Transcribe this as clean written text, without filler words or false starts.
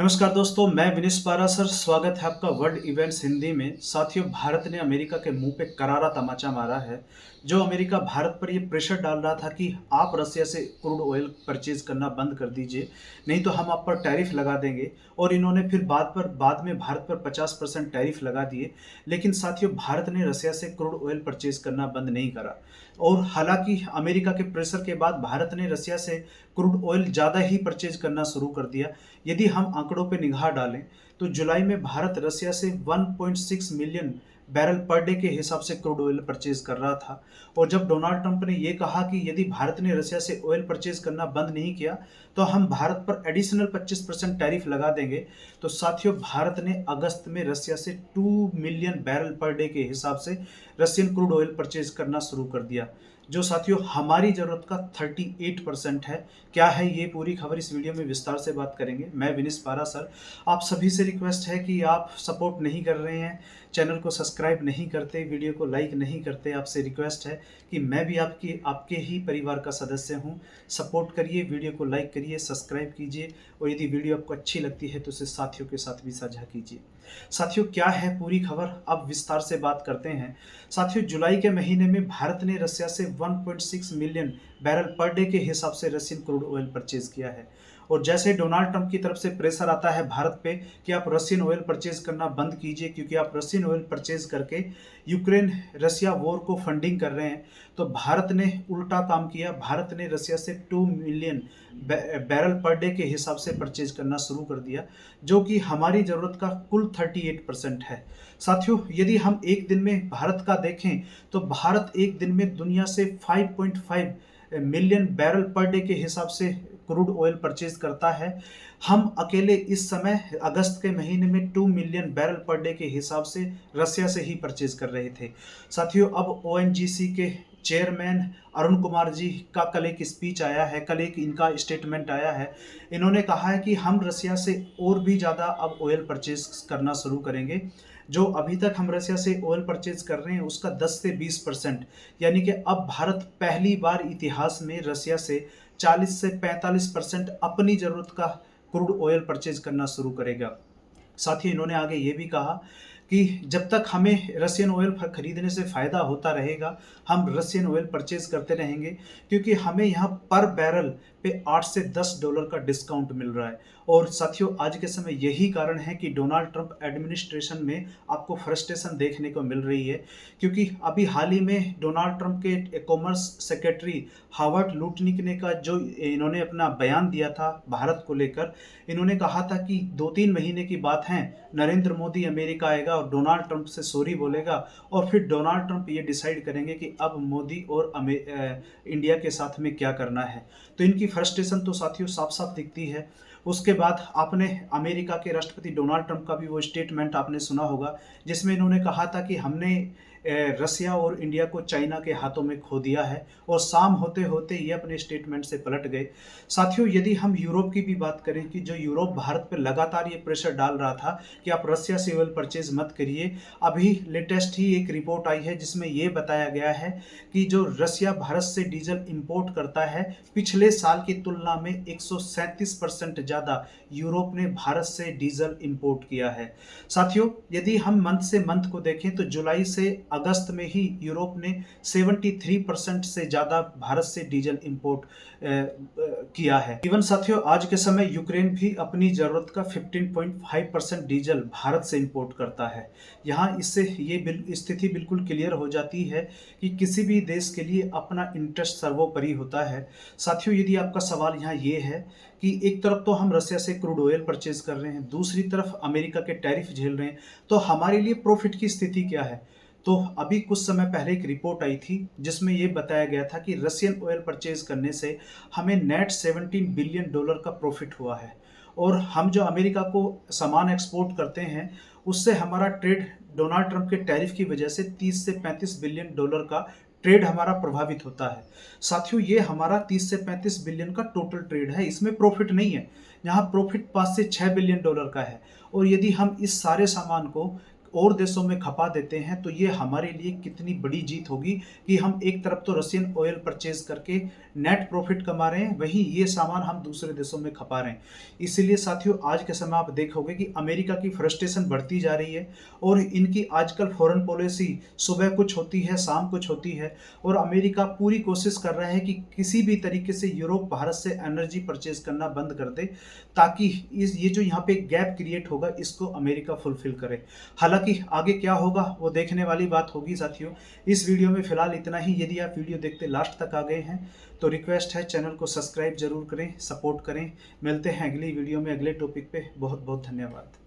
नमस्कार दोस्तों, मैं विनेश पारासर। स्वागत है आपका वर्ल्ड इवेंट्स हिंदी में। साथियों, भारत ने अमेरिका के मुंह पे करारा तमाचा मारा है। जो अमेरिका भारत पर ये प्रेशर डाल रहा था कि आप रसिया से क्रूड ऑयल परचेज करना बंद कर दीजिए, नहीं तो हम आप पर टैरिफ लगा देंगे। और इन्होंने फिर बाद में भारत पर 50% टैरिफ लगा दिए। लेकिन साथियों, भारत ने रसिया से क्रूड ऑयल परचेज करना बंद नहीं करा। और हालांकि अमेरिका के प्रेशर के बाद भारत ने रसिया से क्रूड ऑयल ज़्यादा ही परचेज करना शुरू कर दिया। यदि हम आंकड़ों पर निगाह डालें तो जुलाई में भारत रसिया से 1.6 मिलियन बैरल पर डे के हिसाब से क्रूड ऑयल परचेज कर रहा था। और जब डोनाल्ड ट्रंप ने यह कहा कि यदि भारत ने रसिया से ऑयल परचेज करना बंद नहीं किया तो हम भारत पर एडिशनल 25% टैरिफ लगा देंगे, तो साथियों, भारत ने अगस्त में रसिया से 2 मिलियन बैरल पर डे के हिसाब से रशियन क्रूड ऑयल परचेज करना शुरू कर दिया, जो साथियों हमारी ज़रूरत का 38% है। क्या है ये पूरी खबर, इस वीडियो में विस्तार से बात करेंगे। मैं विनेश पारासर। आप सभी से रिक्वेस्ट है कि आप सपोर्ट नहीं कर रहे हैं, चैनल को सब्सक्राइब नहीं करते, वीडियो को लाइक नहीं करते। आपसे रिक्वेस्ट है कि मैं भी आपके ही परिवार का सदस्य हूं। सपोर्ट करिए, वीडियो को लाइक करिए, सब्सक्राइब कीजिए, और यदि वीडियो आपको अच्छी लगती है तो उसे साथियों के साथ भी साझा कीजिए। साथियों, क्या है पूरी खबर, अब विस्तार से बात करते हैं। साथियों, जुलाई के महीने में भारत ने रसिया से 1.6 मिलियन बैरल पर डे के हिसाब से रशियन क्रूड ऑयल परचेज किया है। और जैसे डोनाल्ड ट्रंप की तरफ से प्रेशर आता है भारत पे कि आप रशियन ऑयल परचेज करना बंद कीजिए, क्योंकि आप रशियन ऑयल परचेज करके यूक्रेन रसिया वॉर को फंडिंग कर रहे हैं, तो भारत ने उल्टा काम किया। भारत ने रसिया से 2 मिलियन बैरल पर डे के हिसाब से परचेज करना शुरू कर दिया, जो कि हमारी ज़रूरत का कुल 38% है। साथियों, यदि हम एक दिन में भारत का देखें तो भारत एक दिन में दुनिया से 5.5 मिलियन बैरल पर डे के हिसाब से क्रूड ऑयल परचेज करता है। हम अकेले इस समय अगस्त के महीने में 2 मिलियन बैरल पर डे के हिसाब से रसिया से ही परचेज कर रहे थे। साथियों, अब ओएनजीसी के चेयरमैन अरुण कुमार जी का कल एक स्पीच आया है, कल एक इनका स्टेटमेंट आया है। इन्होंने कहा है कि हम रसिया से और भी ज़्यादा अब ऑयल परचेज करना शुरू करेंगे। जो अभी तक हम रसिया से ऑयल परचेज कर रहे हैं उसका 10 से 20%, यानी कि अब भारत पहली बार इतिहास में रसिया से 40 से 45% अपनी ज़रूरत का क्रूड ऑयल परचेज करना शुरू करेगा। साथ ही इन्होंने आगे ये भी कहा कि जब तक हमें रशियन ऑयल खरीदने से फ़ायदा होता रहेगा, हम रशियन ऑयल परचेज करते रहेंगे, क्योंकि हमें यहाँ पर बैरल पे 8 से $10 का डिस्काउंट मिल रहा है। और साथियों, आज के समय यही कारण है कि डोनाल्ड ट्रंप एडमिनिस्ट्रेशन में आपको फ्रस्ट्रेशन देखने को मिल रही है, क्योंकि अभी हाल ही में डोनाल्ड ट्रंप के कॉमर्स सेक्रेटरी हावर्ड लुटनिक ने का जो इन्होंने अपना बयान दिया था भारत को लेकर, इन्होंने कहा था कि 2-3 महीने की बात है, नरेंद्र मोदी अमेरिका आएगा और डोनाल्ड ट्रंप से सॉरी बोलेगा, और फिर डोनाल्ड ट्रंप ये डिसाइड करेंगे कि अब मोदी और इंडिया के साथ में क्या करना है। तो इनकी फ्रस्ट्रेशन तो साथियों साफ साफ दिखती है। उसके बाद आपने अमेरिका के राष्ट्रपति डोनाल्ड ट्रंप का भी वो स्टेटमेंट आपने सुना होगा, जिसमें इन्होंने कहा था कि हमने रसिया और इंडिया को चाइना के हाथों में खो दिया है, और शाम होते होते ये अपने स्टेटमेंट से पलट गए। साथियों, यदि हम यूरोप की भी बात करें कि जो यूरोप भारत पर लगातार ये प्रेशर डाल रहा था कि आप रसिया से ऑयल परचेज मत करिए, अभी लेटेस्ट ही एक रिपोर्ट आई है जिसमें ये बताया गया है कि जो रसिया भारत से डीजल इंपोर्ट करता है, पिछले साल की तुलना में 137% ज़्यादा यूरोप ने भारत से डीजल इंपोर्ट किया है। साथियों, यदि हम मंथ से मंथ को देखें तो जुलाई से अगस्त में ही यूरोप ने 73% से ज़्यादा भारत से डीजल इंपोर्ट किया है। इवन साथियों, आज के समय यूक्रेन भी अपनी ज़रूरत का 15.5% डीजल भारत से इंपोर्ट करता है। यहाँ इससे ये स्थिति बिल्कुल क्लियर हो जाती है कि किसी भी देश के लिए अपना इंटरेस्ट सर्वोपरि होता है। साथियों, यदि आपका सवाल यहाँ ये है कि एक तरफ तो हम रसिया से क्रूड ऑयल परचेज कर रहे हैं, दूसरी तरफ अमेरिका के टैरिफ झेल रहे हैं, तो हमारे लिए प्रॉफिट की स्थिति क्या है? तो अभी कुछ समय पहले एक रिपोर्ट आई थी जिसमें ये बताया गया था कि रशियन ऑयल परचेज करने से हमें नेट $17 बिलियन का प्रॉफिट हुआ है। और हम जो अमेरिका को सामान एक्सपोर्ट करते हैं उससे हमारा ट्रेड डोनाल्ड ट्रंप के टैरिफ की वजह से 30 से $35 बिलियन का ट्रेड हमारा प्रभावित होता है। साथियों, ये हमारा 30 से 35 बिलियन का टोटल ट्रेड है, इसमें प्रॉफिट नहीं है। यहाँ प्रॉफिट 5 से 6 बिलियन डॉलर का है। और यदि हम इस सारे सामान को और देशों में खपा देते हैं, तो ये हमारे लिए कितनी बड़ी जीत होगी कि हम एक तरफ तो रशियन ऑयल परचेज करके नेट प्रॉफिट कमा रहे हैं, वहीं ये सामान हम दूसरे देशों में खपा रहे हैं। इसीलिए साथियों, आज के समय आप देखोगे कि अमेरिका की फ्रस्ट्रेशन बढ़ती जा रही है और इनकी आजकल फॉरेन पॉलिसी सुबह कुछ होती है, शाम कुछ होती है, और अमेरिका पूरी कोशिश कर रहा है कि किसी भी तरीके से यूरोप भारत से एनर्जी परचेज करना बंद कर दे, ताकि इस ये जो यहाँ पे गैप क्रिएट होगा इसको अमेरिका फुलफिल करे। हालांकि आगे क्या होगा वो देखने वाली बात होगी साथियों। इस वीडियो में फिलहाल इतना ही। यदि आप वीडियो देखते लास्ट तक आ गए हैं तो रिक्वेस्ट है, चैनल को सब्सक्राइब जरूर करें, सपोर्ट करें। मिलते हैं अगली वीडियो में अगले टॉपिक पे। बहुत बहुत धन्यवाद।